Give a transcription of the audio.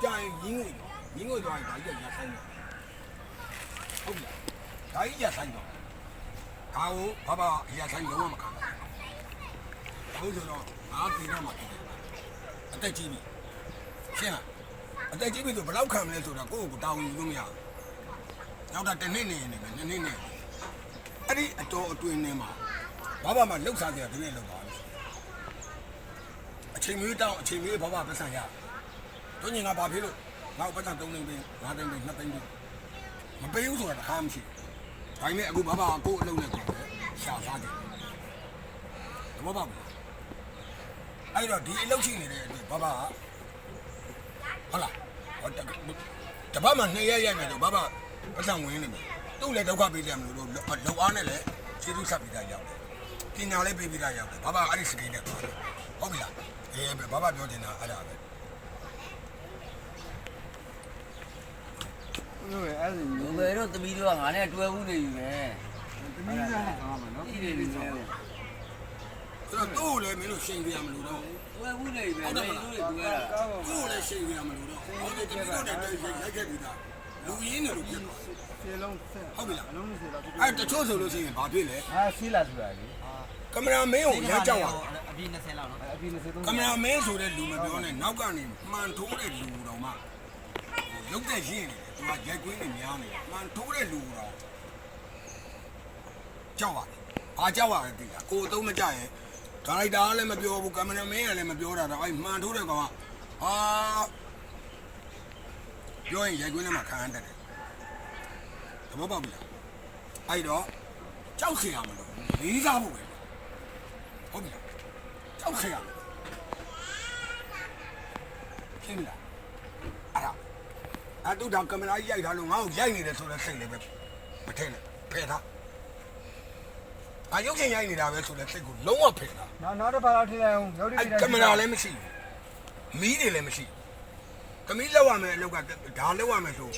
ကြာရင်ရင်းငွေသွားရင်ဒါကြီးရဆိုင်တော့ဟုတ်ပြီဒါကြီးရဆိုင်တော့ဒါကိုဘာရဆိုင်လုံးဝမခံဘူးဆိုတော့အားပြင်းတော့မှာအသက်ကြီးပြီရှင်းလားအသက်ကြီးပြီဆိုဘယ်လောက်ခံမလဲဆိုတော့ကိုယ့်ကိုတောင်းယူလို့မရဘူးနောက်တော့တစ်နှစ်နေမယ်နှစ်နှစ်နေအဲ့ဒီအတော်အတွင်းထဲမှာဘာမှလှုပ်ရှားကြတယ်ဒီနေ့လှုပ်သွားတယ်အချိန်မျိုးတောင်းအချိန်မျိုးဘာပတ်စံရတို့ညီငါဘာဖြစ်လို့ငါ့ပတ်စံ3သိန်းပေး5သိန်းပေး2သိန်းပေးမပေးဘူးဆိုတာတခါမရှိဒါပေမဲ့အခုဘာကိုအလုံးနဲ့ကိုရှာစားတယ်ဘာပါဘူးအဲ့တော့ဒီအလုပ်ရှိနေတဲ့အတွက်ဘာဟုတ်လားတပတ်မှ2ရက်မယ်တော့ဘာပတ်စံဝင်နေမယ်သူ့လည်းဒုက္ခပေးတယ်မလို့လုံအားနဲ့လည်းခြေထုဆက်ပြီးသားရောက်တယ်ပညာလည်းပေးပြီးသားရောက်တယ်ဘာအဲ့ဒီစကိန်းနဲ့သွားတယ်ဟုတ်ပြီလားဘာပြောနေတာအဲ့ဒါပဲဘယ်တော့သမီးတို့ကငါနဲ့တွဲဦးနေပြီပဲသမီးစားကောင်းပါနော်ဒီလိုမျိုးဆိုတော့သူ့ကိုလည်းမင်းတို့ရှင်ပြရမလို့တော့တွဲဦးနေပြီပဲမင်းတို့တွေတွဲတာသူ့ကိုလည်းရှင်ပြရမလို့တော့ဟောဒီသမီးတို့နဲ့ရိုက်ခဲ့ပြီးသားလူရင်းနေလို့ဖြစ်သွားစေလုံးဆက်ဟုတ်ပြီလားအလုံး20လောက်အဲ့တချို့ဆိုလို့ရှိရင်ဘာဖြစ်လဲဆေးလာဆိုတာလေကင်မရာမင်းကိုလက်ကြောက်ရအပြည့်20လောက်နော်အပြည့်23ကင်မရာမင်းဆိုတဲ့လူမပြောနဲ့နောက်ကနေမှန်ထိုးတဲ့လူတော်မှလုတ်တဲ့ရင်းနေတယ်သူကရိုက်ကွင်းနေများနေမှန်ထိုးတဲ့လူတော်ကြောက်ရတယ်ဘာကြောက်ရတယ်သိလားကိုအသုံးမကြရင်ဒါရိုက်တာလည်းမပြောဘူးကင်မရာမင်းကလည်းမပြောတာတော့အဲ့မှန်ထိုးတဲ့ကောင်ကပြောရင်ရိုက်ကွင်းထဲမှာခံရတတ်တယ်သဘောပေါက်ပြီလားအဲ့တော့ကြောက်เสียရမလို့လေးစားဖို့ပဲဟုတ်ပြီလားကြောက်เสียရရှင်းပြီလားအဲ့တူတောင်ကင်မရာကြီးရိုက်ထားလို့ငါ့ကိုရိုက်နေတယ်ဆိုတော့စိတ်လည်းပဲမထင်နဲ့ဖယ်ထားရုပ်ရှင်ရိုက်နေတာပဲဆိုတော့စိတ်ကိုလုံးဝဖယ်ထားနောက်တစ်ခါတော့ထည့်လိုက်အောင်ရုပ်တွေကင်မရာလည်းမရှိဘူးမီးတွေလည်းမရှိသမီးလောက်ရမယ်အလောက်ကဒါလောက်ရမယ်ဆို